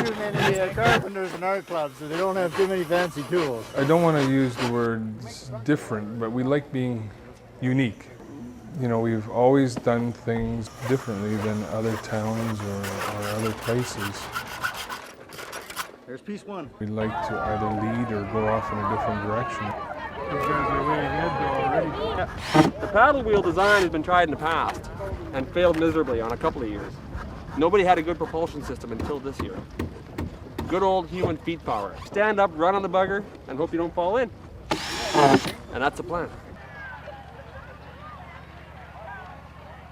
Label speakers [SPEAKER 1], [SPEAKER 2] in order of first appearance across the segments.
[SPEAKER 1] too many carpenters in our club, so they don't have too many fancy tools.
[SPEAKER 2] I don't want to use the word different, but we like being unique. You know, we've always done things differently than other towns or other places.
[SPEAKER 1] There's piece one.
[SPEAKER 2] We like to either lead or go off in a different direction.
[SPEAKER 1] These guys are way ahead though already.
[SPEAKER 3] Yeah. The paddle wheel design has been tried in the past and failed miserably on a couple of years. Nobody had a good propulsion system until this year. Good old human feet power. Stand up, run on the bugger, and hope you don't fall in. And that's the plan.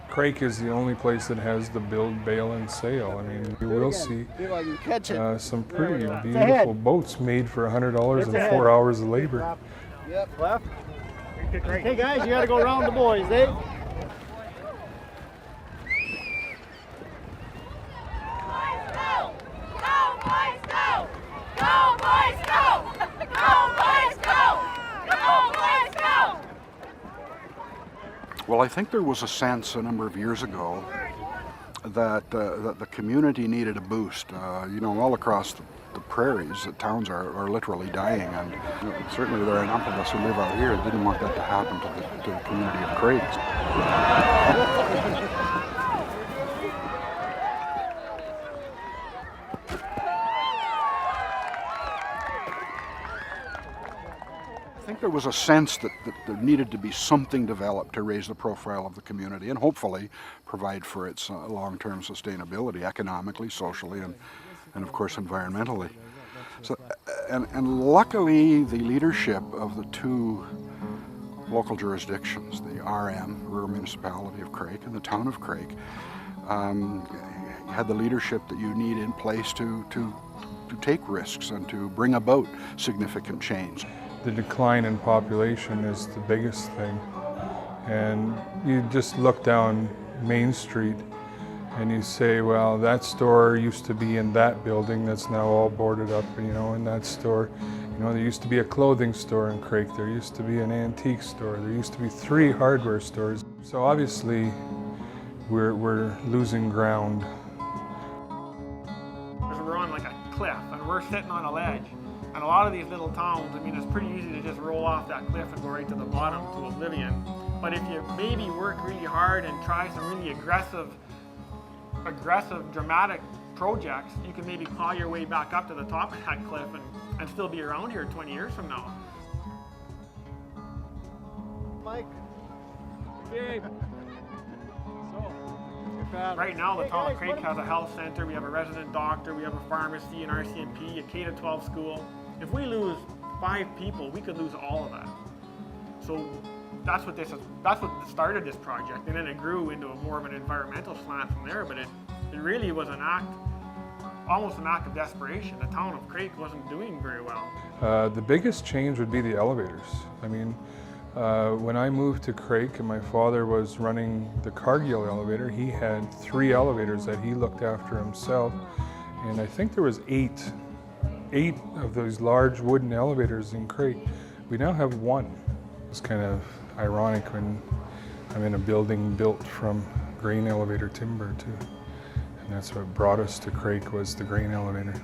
[SPEAKER 2] Craik is the only place that has the build, bail, and sail. I mean, you will see some pretty beautiful boats made for $100 and 4 hours of labor.
[SPEAKER 1] Yep, left. Hey guys, you gotta go around the boys, eh?
[SPEAKER 4] Well, I think there was a sense a number of years ago that the community needed a boost. You know, all across the prairies, the towns are literally dying, and you know, certainly there are enough of us who live out here that didn't want that to happen to the community of Craik. I think there was a sense that there needed to be something developed to raise the profile of the community and hopefully provide for its long-term sustainability economically, socially, and of course environmentally. So, and luckily the leadership of the two local jurisdictions, the RM, Rural Municipality of Craik, and the Town of Craik, had the leadership that you need in place to take risks and to bring about significant change.
[SPEAKER 2] The decline in population is the biggest thing. And you just look down Main Street and you say, well, that store used to be in that building that's now all boarded up, you know, in that store. You know, there used to be a clothing store in Craik, there used to be an antique store, there used to be 3 hardware stores. So obviously we're losing ground.
[SPEAKER 5] We're on like a cliff and we're sitting on a ledge. And a lot of these little towns, I mean, it's pretty easy to just roll off that cliff and go right to the bottom, to oblivion. But if you maybe work really hard and try some really aggressive, dramatic projects, you can maybe claw your way back up to the top of that cliff and still be around here 20 years from now.
[SPEAKER 1] Mike.
[SPEAKER 5] Okay. Right now, the town of Craik has a health center, we have a resident doctor, we have a pharmacy, an RCMP, a K-12 school. If we lose 5 people, we could lose all of that. So that's what started this project, and then it grew into more of an environmental slant from there, but it really was almost an act of desperation. The town of Craik wasn't doing very well.
[SPEAKER 2] The biggest change would be the elevators. I mean, when I moved to Craik and my father was running the Cargill elevator, he had 3 elevators that he looked after himself. And I think there was 8 of those large wooden elevators in Craik. We now have 1. It's kind of ironic when I'm in a building built from grain elevator timber too. And that's what brought us to Craik, was the grain elevator.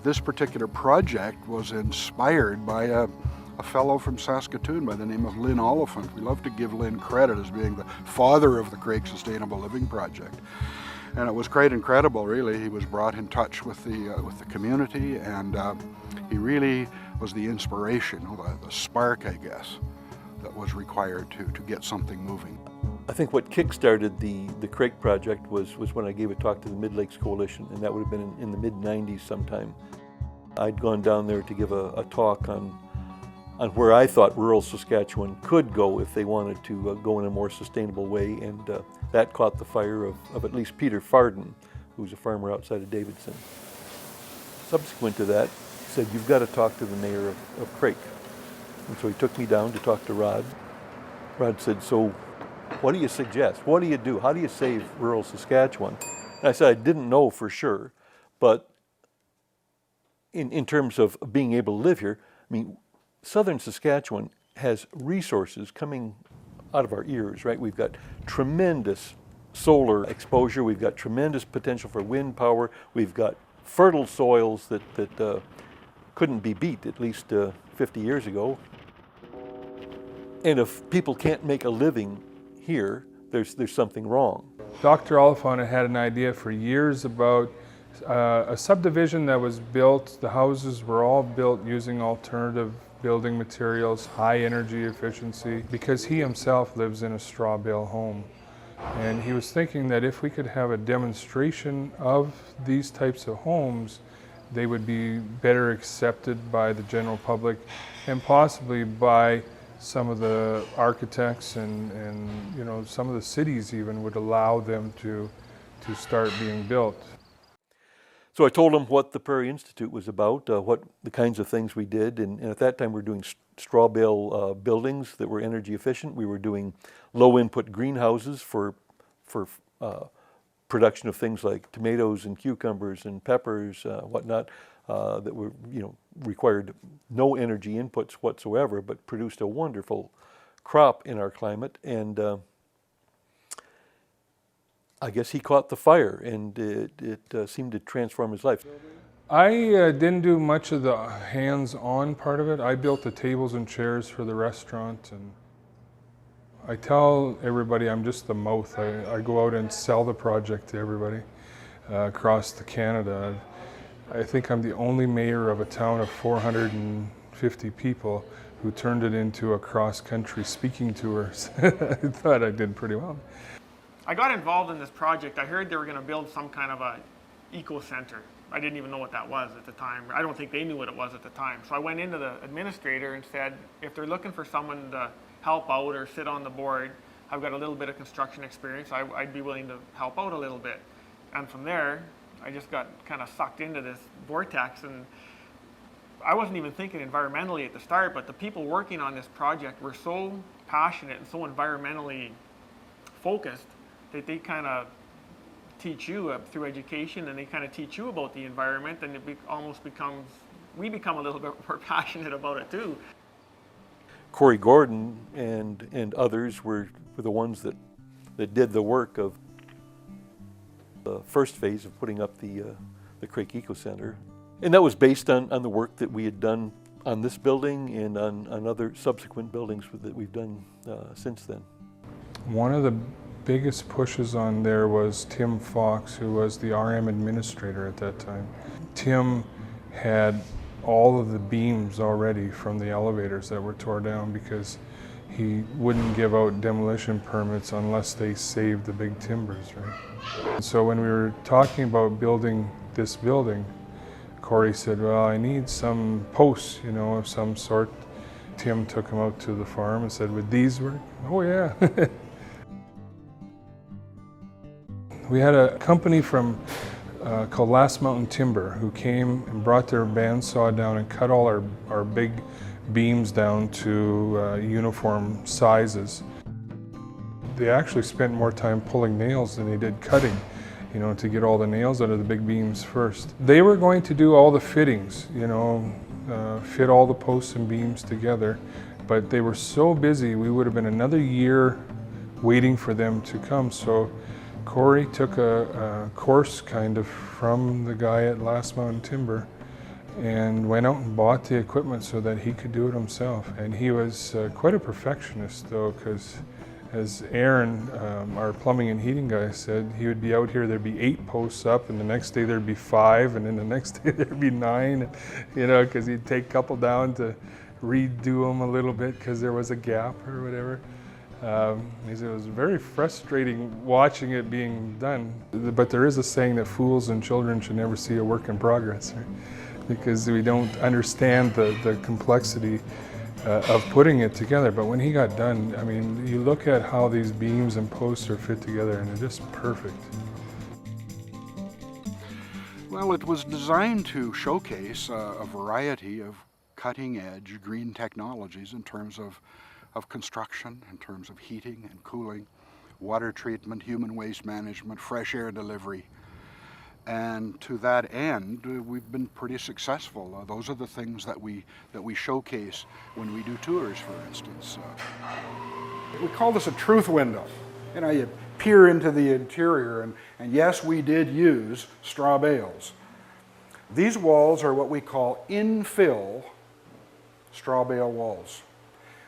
[SPEAKER 4] This particular project was inspired by a fellow from Saskatoon by the name of Lynn Oliphant. We love to give Lynn credit as being the father of the Craik Sustainable Living Project. And it was quite incredible, really. He was brought in touch with the community, and he really was the inspiration, the spark, I guess, that was required to get something moving.
[SPEAKER 6] I think what kick-started the Craik project was when I gave a talk to the Mid-Lakes Coalition, and that would have been in the mid-90s sometime. I'd gone down there to give a talk on where I thought rural Saskatchewan could go if they wanted to go in a more sustainable way, and that caught the fire of at least Peter Farden, who's a farmer outside of Davidson. Subsequent to that, he said, you've got to talk to the mayor of Craik. And so he took me down to talk to Rod. Rod said, so what do you suggest? What do you do? How do you save rural Saskatchewan? And I said, I didn't know for sure, but in terms of being able to live here, I mean, southern Saskatchewan has resources coming out of our ears, right? We've got tremendous solar exposure, we've got tremendous potential for wind power, we've got fertile soils that couldn't be beat, at least 50 years ago. And if people can't make a living here, there's something wrong.
[SPEAKER 2] Dr. Oliphant had an idea for years about a subdivision that was built. The houses were all built using alternative building materials, high energy efficiency, because he himself lives in a straw bale home. And he was thinking that if we could have a demonstration of these types of homes, they would be better accepted by the general public and possibly by some of the architects and you know, some of the cities even would allow them to start being built.
[SPEAKER 6] So I told him what the Prairie Institute was about, what the kinds of things we did, and at that time we were doing straw bale buildings that were energy efficient. We were doing low input greenhouses for production of things like tomatoes and cucumbers and peppers, whatnot, that were, you know, required no energy inputs whatsoever, but produced a wonderful crop in our climate. And I guess he caught the fire, and it seemed to transform his life.
[SPEAKER 2] I didn't do much of the hands-on part of it. I built the tables and chairs for the restaurant, and I tell everybody I'm just the mouth. I go out and sell the project to everybody across Canada. I think I'm the only mayor of a town of 450 people who turned it into a cross-country speaking tour. I thought I did pretty well.
[SPEAKER 5] I got involved in this project. I heard they were going to build some kind of a eco-center. I didn't even know what that was at the time. I don't think they knew what it was at the time. So I went into the administrator and said, if they're looking for someone to help out or sit on the board, I've got a little bit of construction experience. I'd be willing to help out a little bit. And from there, I just got kind of sucked into this vortex, and I wasn't even thinking environmentally at the start, but the people working on this project were so passionate and so environmentally focused that they kind of teach you through education, and they kind of teach you about the environment, and it almost becomes, we become a little bit more passionate about it too.
[SPEAKER 6] Corey Gordon and others were the ones that did the work of the first phase of putting up the Craik Eco-Center. And that was based on the work that we had done on this building and on other subsequent buildings that we've done since then.
[SPEAKER 2] One of the biggest pushes on there was Tim Fox, who was the RM administrator at that time. Tim had all of the beams already from the elevators that were tore down because he wouldn't give out demolition permits unless they saved the big timbers, right? So when we were talking about building this building, Corey said, well, I need some posts, you know, of some sort. Tim took him out to the farm and said, would these work? Oh yeah. We had a company from called Last Mountain Timber who came and brought their bandsaw down and cut all our big beams down to uniform sizes. They actually spent more time pulling nails than they did cutting, you know, to get all the nails out of the big beams first. They were going to do all the fittings, you know, fit all the posts and beams together, but they were so busy we would have been another year waiting for them to come. So Corey took a course kind of from the guy at Last Mountain Timber and went out and bought the equipment so that he could do it himself. And he was quite a perfectionist though, because as Aaron, our plumbing and heating guy, said, he would be out here, there'd be 8 posts up, and the next day there'd be 5, and then the next day there'd be 9, you know, because he'd take a couple down to redo them a little bit because there was a gap or whatever. He said it was very frustrating watching it being done. But there is a saying that fools and children should never see a work in progress, right? Because we don't understand the complexity of putting it together. But when he got done, I mean, you look at how these beams and posts are fit together and they're just perfect.
[SPEAKER 4] Well, it was designed to showcase a variety of cutting-edge green technologies in terms of construction, in terms of heating and cooling, water treatment, human waste management, fresh air delivery. And to that end, we've been pretty successful. Those are the things that we showcase when we do tours, for instance. We call this a truth window. You know, you peer into the interior, and yes, we did use straw bales. These walls are what we call infill straw bale walls.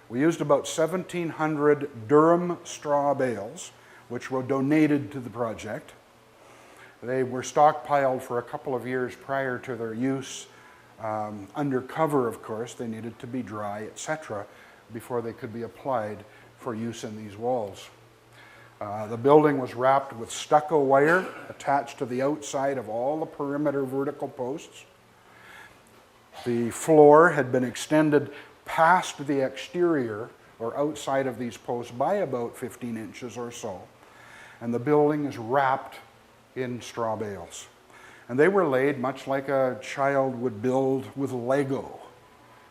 [SPEAKER 4] We used about 1,700 Durham straw bales, which were donated to the project. They were stockpiled for a couple of years prior to their use. Under cover, of course, they needed to be dry, etc., before they could be applied for use in these walls. The building was wrapped with stucco wire attached to the outside of all the perimeter vertical posts. The floor had been extended past the exterior or outside of these posts by about 15 inches or so. And the building is wrapped in straw bales. And they were laid much like a child would build with Lego.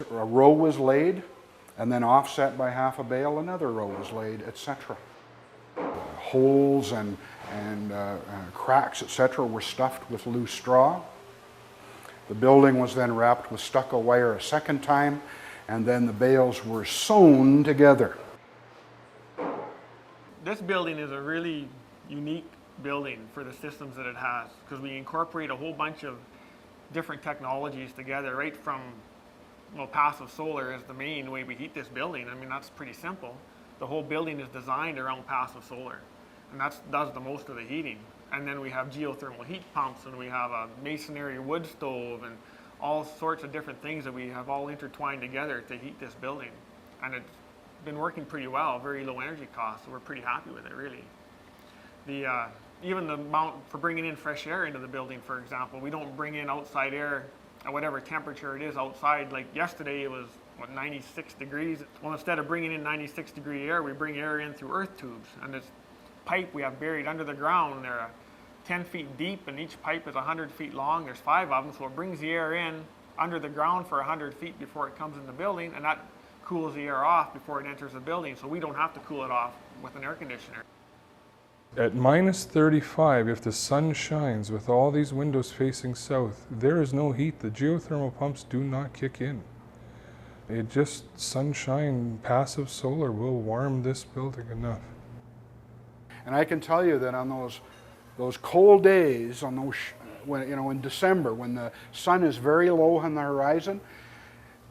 [SPEAKER 4] A row was laid, and then offset by half a bale, another row was laid, etc. Holes and cracks, etc., were stuffed with loose straw. The building was then wrapped with stucco wire a second time, and then the bales were sewn together.
[SPEAKER 5] This building is a really unique building for the systems that it has, because we incorporate a whole bunch of different technologies together, right from, well, passive solar is the main way we heat this building. I mean, that's pretty simple. The whole building is designed around passive solar, and that does the most of the heating. And then we have geothermal heat pumps, and we have a masonry wood stove, and all sorts of different things that we have all intertwined together to heat this building. And it's been working pretty well, very low energy costs, so we're pretty happy with it, really. Even the amount for bringing in fresh air into the building, for example, we don't bring in outside air at whatever temperature it is outside. Like yesterday, it was, what, 96 degrees? Well, instead of bringing in 96-degree air, we bring air in through earth tubes. And this pipe we have buried under the ground, they're 10 feet deep, and each pipe is 100 feet long. There's 5 of them, so it brings the air in under the ground for 100 feet before it comes in the building, and that cools the air off before it enters the building, so we don't have to cool it off with an air conditioner.
[SPEAKER 2] At minus 35, if the sun shines with all these windows facing south, there is no heat. The geothermal pumps do not kick in. It just, sunshine, passive solar will warm this building enough.
[SPEAKER 4] And I can tell you that on those cold days, on those, when, you know, in December, when the sun is very low on the horizon,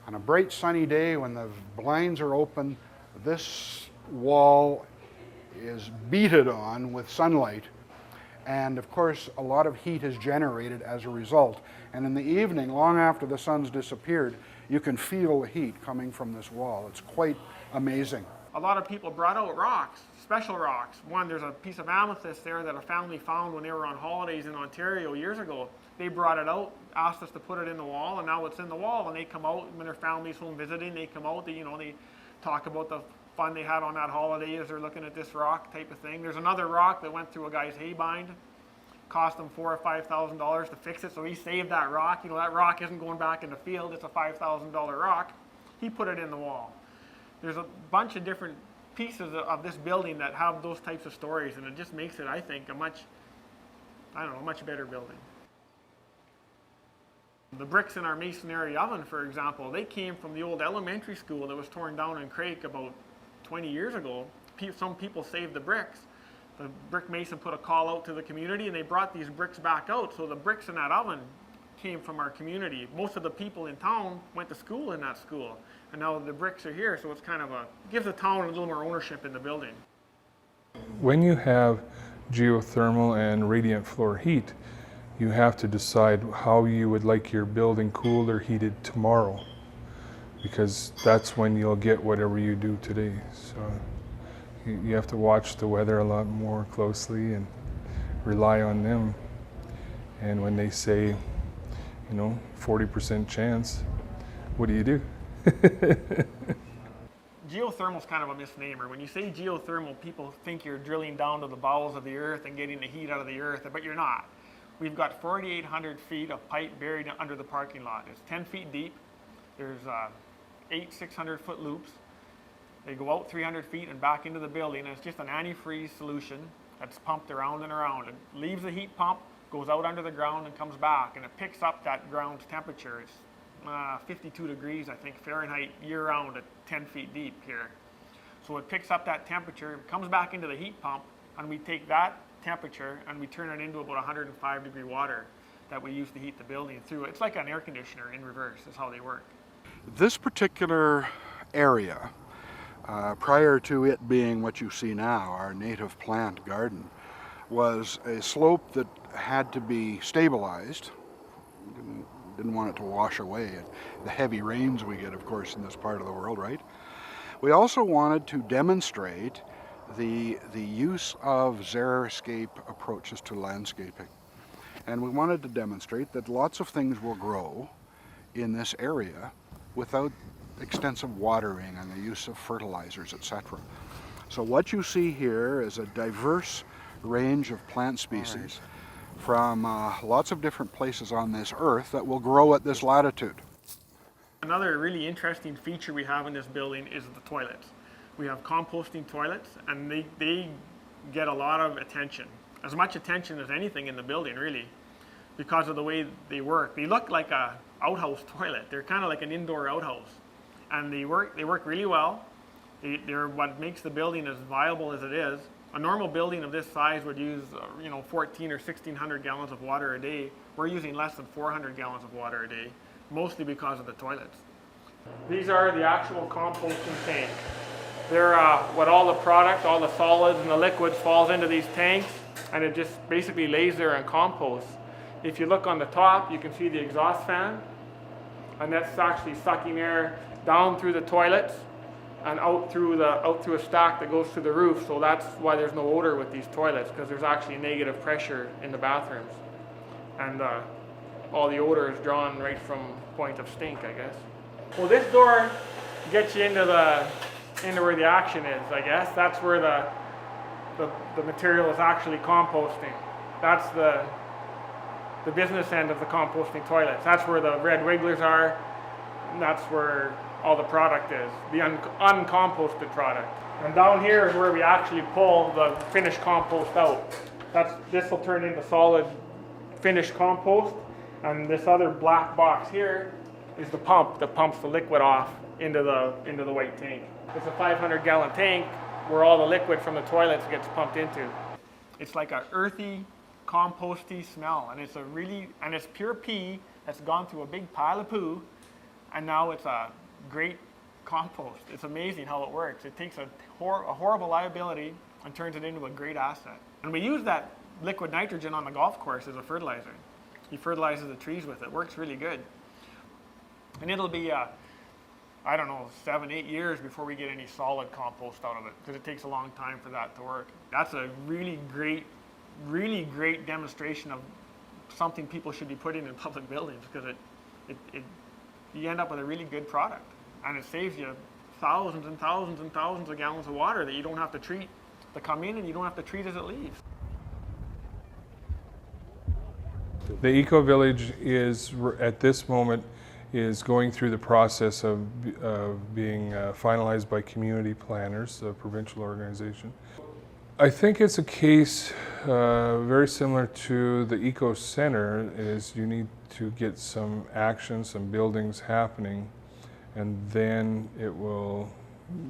[SPEAKER 4] on a bright sunny day when the blinds are open, this wall is beaded on with sunlight, and of course a lot of heat is generated as a result. And in the evening, long after the sun's disappeared, you can feel the heat coming from this wall. It's quite amazing.
[SPEAKER 5] A lot of people brought out rocks, special rocks. One, there's a piece of amethyst there that a family found when they were on holidays in Ontario years ago. They brought it out, asked us to put it in the wall, and now it's in the wall. And they come out when their family's home visiting. They come out, they talk about the fun they had on that holiday as they're looking at this rock type of thing. There's another rock that went through a guy's hay bind, cost him $4,000 or $5,000 to fix it, so he saved that rock. That rock isn't going back in the field, it's a $5,000 rock. He put it in the wall. There's a bunch of different pieces of this building that have those types of stories, and it just makes it, I think, a much better building. The bricks in our masonry oven, for example, they came from the old elementary school that was torn down in Craik about 20 years ago. Some people saved the bricks. The brick mason put a call out to the community, and they brought these bricks back out. So the bricks in that oven came from our community. Most of the people in town went to school in that school, and now the bricks are here, so it's kind of gives the town a little more ownership in the building.
[SPEAKER 2] When you have geothermal and radiant floor heat, you have to decide how you would like your building cooled or heated tomorrow, because that's when you'll get whatever you do today. So you have to watch the weather a lot more closely and rely on them. And when they say, 40% chance, what do you do?
[SPEAKER 5] Geothermal is kind of a misnomer. When you say geothermal, people think you're drilling down to the bowels of the earth and getting the heat out of the earth, but you're not. We've got 4,800 feet of pipe buried under the parking lot. It's 10 feet deep. There's 8 600-foot loops. They go out 300 feet and back into the building, and it's just an antifreeze solution that's pumped around and around. It leaves the heat pump, goes out under the ground, and comes back, and it picks up that ground temperature. It's 52 degrees, I think, Fahrenheit year-round at 10 feet deep here. So it picks up that temperature, comes back into the heat pump, and we take that temperature and we turn it into about 105 degree water. that we use to heat the building through. It's like an air conditioner in reverse is how they work.
[SPEAKER 4] This particular area, prior to it being what you see now, our native plant garden, was a slope that had to be stabilized. Didn't want it to wash away. The heavy rains we get, of course, in this part of the world, right? We also wanted to demonstrate the use of xeriscape approaches to landscaping. And we wanted to demonstrate that lots of things will grow in this area without extensive watering and the use of fertilizers, etc. So what you see here is a diverse range of plant species from lots of different places on this earth that will grow at this latitude.
[SPEAKER 5] Another really interesting feature we have in this building is the toilets. We have composting toilets, and they get a lot of attention, as much attention as anything in the building, really, because of the way they work. They look like a outhouse toilet. They're kind of like an indoor outhouse, and they work really well. They're what makes the building as viable as it is. A normal building of this size would use 14 or 1600 gallons of water a day. We're using less than 400 gallons of water a day, mostly because of the toilets. These are the actual composting tanks. They're what all the product, all the solids and the liquids falls into these tanks, and it just basically lays there and composts. If you look on the top, you can see the exhaust fan, and that's actually sucking air down through the toilets and out through a stack that goes to the roof. So that's why there's no odor with these toilets, because there's actually negative pressure in the bathrooms, and all the odor is drawn right from point of stink, I guess. Well, this door gets you into where the action is, I guess. That's where the material is actually composting. That's the business end of the composting toilets. That's where the red wigglers are, and that's where all the product is, the uncomposted product. And down here is where we actually pull the finished compost out. This will turn into solid finished compost, and this other black box here is the pump that pumps the liquid off into the white tank. It's a 500-gallon tank where all the liquid from the toilets gets pumped into. It's like a earthy, composty smell, and it's pure pee that's gone through a big pile of poo, and now it's a great compost. It's amazing how it works. It takes a horrible liability and turns it into a great asset. And we use that liquid nitrogen on the golf course as a fertilizer. He fertilizes the trees with it. It works really good. And it'll be, 7-8 years before we get any solid compost out of it, because it takes a long time for that to work. That's a really great demonstration of something people should be putting in public buildings, because you end up with a really good product, and it saves you thousands and thousands and thousands of gallons of water that you don't have to treat to come in, and you don't have to treat as it leaves.
[SPEAKER 2] The Eco-Village is, at this moment, is going through the process of being finalized by community planners, a provincial organization. I think it's a case very similar to the Eco-Center, is you need to get some action, some buildings happening, and then it will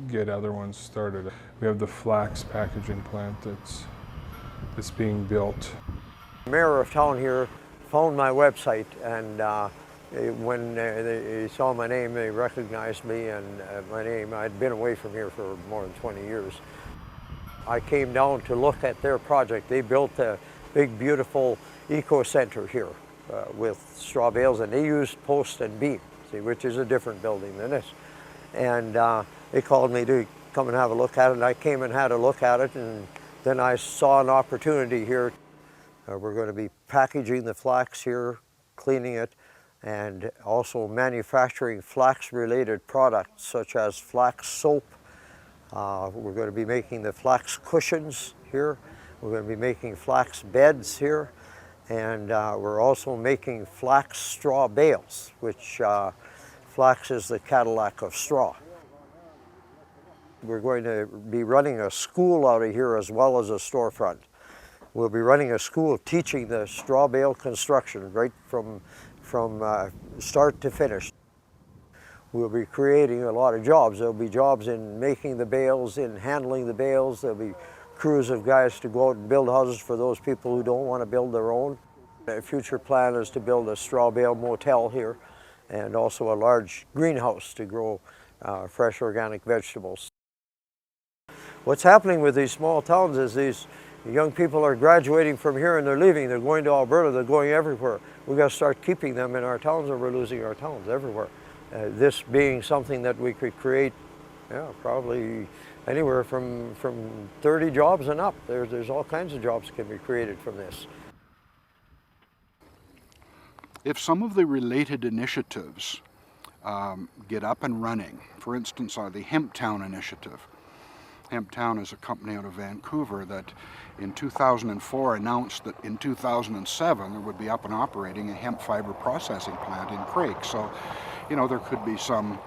[SPEAKER 2] get other ones started. We have the flax packaging plant that's being built.
[SPEAKER 7] The mayor of town here found my website, and when they saw my name, they recognized me and my name. I'd been away from here for more than 20 years. I came down to look at their project. They built a big, beautiful eco-center here with straw bales, and they used post and beam, see, which is a different building than this. And they called me to come and have a look at it, and I came and had a look at it, and then I saw an opportunity here. We're going to be packaging the flax here, cleaning it, and also manufacturing flax-related products such as flax soap. We're going to be making the flax cushions here. We're going to be making flax beds here. And we're also making flax straw bales, which flax is the Cadillac of straw. We're going to be running a school out of here as well as a storefront. We'll be running a school teaching the straw bale construction right from start to finish. We'll be creating a lot of jobs. There'll be jobs in making the bales, in handling the bales. There'll be crews of guys to go out and build houses for those people who don't want to build their own. The future plan is to build a straw bale motel here and also a large greenhouse to grow fresh organic vegetables. What's happening with these small towns is these young people are graduating from here and they're leaving. They're going to Alberta, they're going everywhere. We've got to start keeping them in our towns or we're losing our towns everywhere. This being something that we could create, probably anywhere from 30 jobs and up. There's all kinds of jobs that can be created from this.
[SPEAKER 4] If some of the related initiatives get up and running, for instance, the Hemptown initiative. Hemptown is a company out of Vancouver that in 2004 announced that in 2007 there would be up and operating a hemp fiber processing plant in Craik. So, there could be some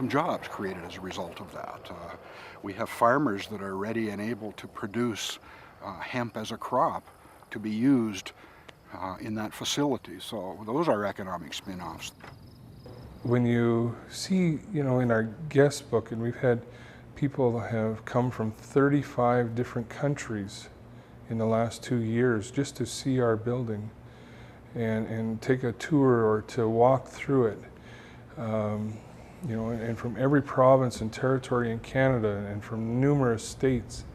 [SPEAKER 4] jobs created as a result of that. We have farmers that are ready and able to produce hemp as a crop to be used in that facility. So those are economic spin-offs.
[SPEAKER 2] When you see, in our guest book, and we've had people have come from 35 different countries in the last 2 years just to see our building and take a tour or to walk through it. And from every province and territory in Canada and from numerous states.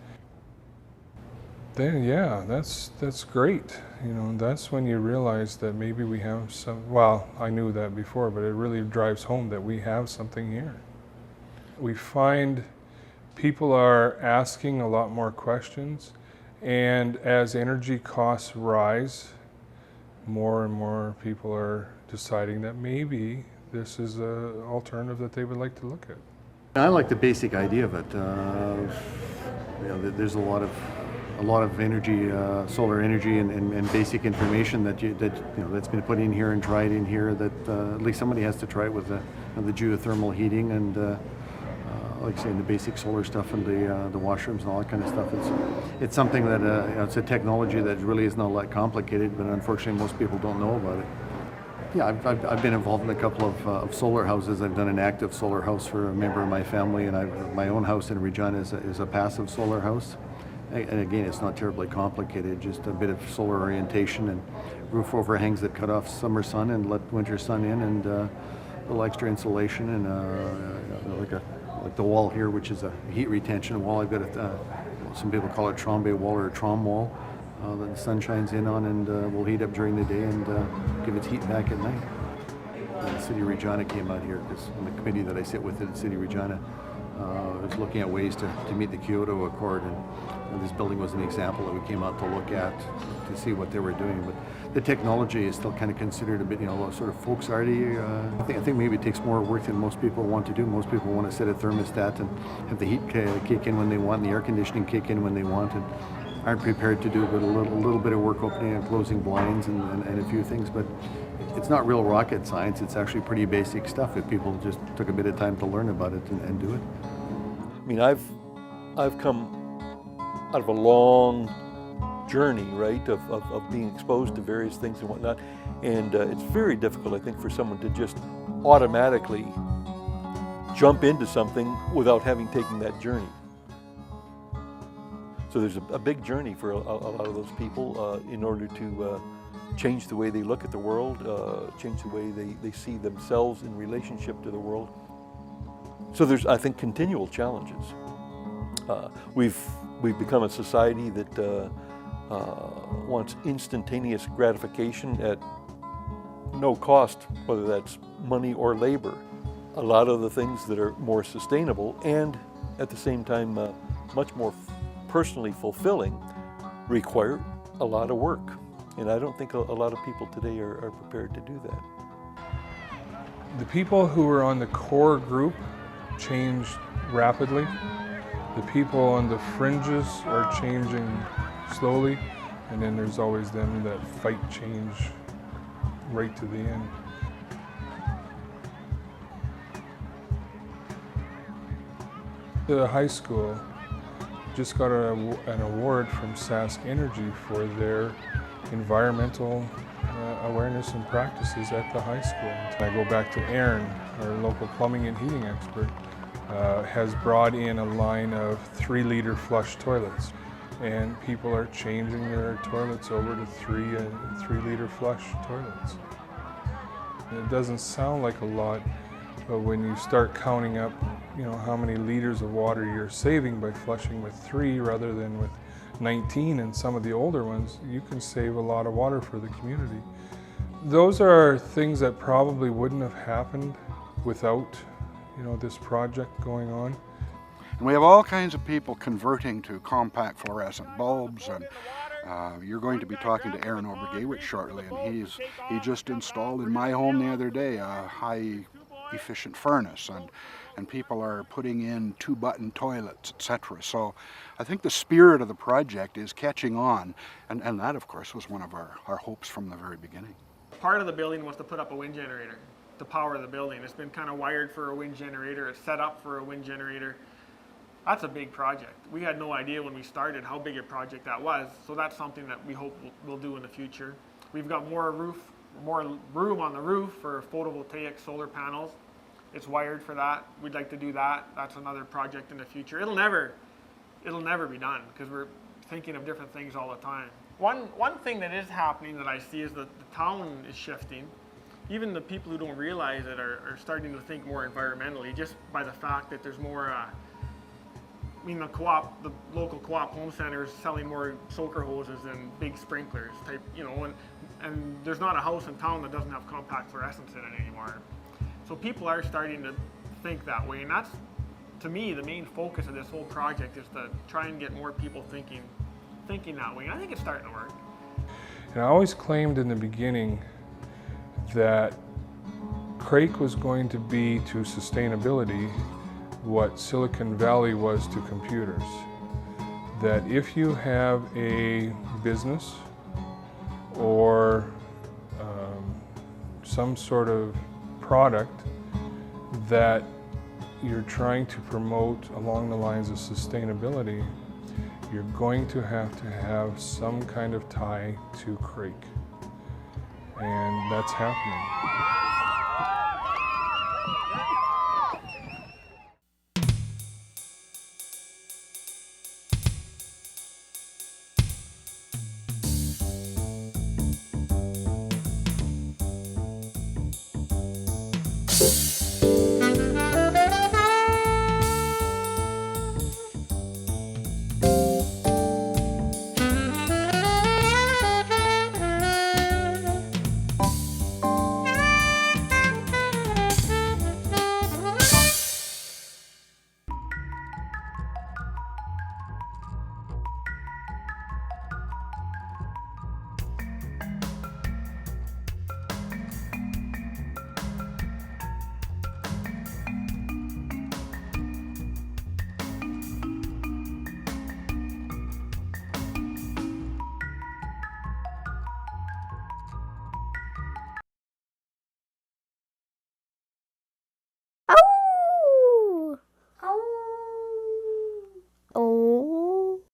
[SPEAKER 2] Then that's great. That's when you realize that maybe we have I knew that before, but it really drives home that we have something here. We find people are asking a lot more questions, and as energy costs rise, more and more people are deciding that maybe this is an alternative that they would like to look at.
[SPEAKER 1] I like the basic idea of it. There's a lot of energy, solar energy, and basic information that's been put in here and tried in here. That at least somebody has to try it with the geothermal heating and like I say, the basic solar stuff and the washrooms and all that kind of stuff. It's something that it's a technology that really is not all that complicated, but unfortunately most people don't know about it. Yeah, I've been involved in a couple of solar houses. I've done an active solar house for a member of my family, and my own house in Regina is a passive solar house. And again, it's not terribly complicated, just a bit of solar orientation and roof overhangs that cut off summer sun and let winter sun in, and a little extra insulation, and like the wall here, which is a heat retention wall. I've got some people call it Trombe wall or a Trom wall that the sun shines in on, and will heat up during the day and give its heat back at night. And the City of Regina came out here, because on the committee that I sit with in the City of Regina, was looking at ways to meet the Kyoto Accord, and this building was an example that we came out to look at to see what they were doing. But the technology is still kind of considered a bit, sort of folks arty. I think maybe it takes more work than most people want to do. Most people want to set a thermostat and have the heat kick in when they want, and the air conditioning kick in when they want, and aren't prepared to do but a little bit of work opening and closing blinds and a few things. But it's not real rocket science. It's actually pretty basic stuff if people just took a bit of time to learn about it and do it.
[SPEAKER 6] I mean, I've come out of a long journey, right, of being exposed to various things and whatnot, and it's very difficult, I think, for someone to just automatically jump into something without having taken that journey. So there's a big journey for a lot of those people in order to change the way they look at the world, change the way they see themselves in relationship to the world. So there's, I think, continual challenges. We've become a society that wants instantaneous gratification at no cost, whether that's money or labor. A lot of the things that are more sustainable and at the same time much more personally fulfilling require a lot of work. And I don't think a lot of people today are prepared to do that.
[SPEAKER 2] The people who were on the core group changed rapidly. The people on the fringes are changing slowly, and then there's always them that fight change right to the end. The high school just got an award from Sask Energy for their environmental awareness and practices at the high school. I go back to Aaron, our local plumbing and heating expert, has brought in a line of 3-liter flush toilets. and people are changing their toilets over to 3-liter flush toilets. It doesn't sound like a lot, but when you start counting up, how many liters of water you're saving by flushing with 3 rather than with 19 in some of the older ones, you can save a lot of water for the community. Those are things that probably wouldn't have happened without, this project going on.
[SPEAKER 4] And we have all kinds of people converting to compact fluorescent bulbs, and you're going to be talking to Aaron Obergewich shortly, and he just installed in my home the other day a high efficient furnace, and people are putting in 2-button toilets, etc. So I think the spirit of the project is catching on, and that of course was one of our hopes from the very beginning.
[SPEAKER 5] Part of the building was to put up a wind generator to power the building. It's been kind of wired for a wind generator, it's set up for a wind generator. That's a big project. We had no idea when we started how big a project that was, so that's something that we hope we'll do in the future. We've got more room on the roof for photovoltaic solar panels. It's wired for that. We'd like to do that. That's another project in the future. It'll never be done because we're thinking of different things all the time. One thing that is happening that I see is that the town is shifting. Even the people who don't realize it are starting to think more environmentally, just by the fact that there's more. The local co-op home center is selling more soaker hoses and big sprinklers type, and there's not a house in town that doesn't have compact fluorescence in it anymore. So people are starting to think that way, and that's, to me, the main focus of this whole project is to try and get more people thinking that way, and I think it's starting to work.
[SPEAKER 2] And I always claimed in the beginning that Craik was going to be to sustainability what Silicon Valley was to computers. That if you have a business or some sort of product that you're trying to promote along the lines of sustainability, you're going to have some kind of tie to Craik. And that's happening.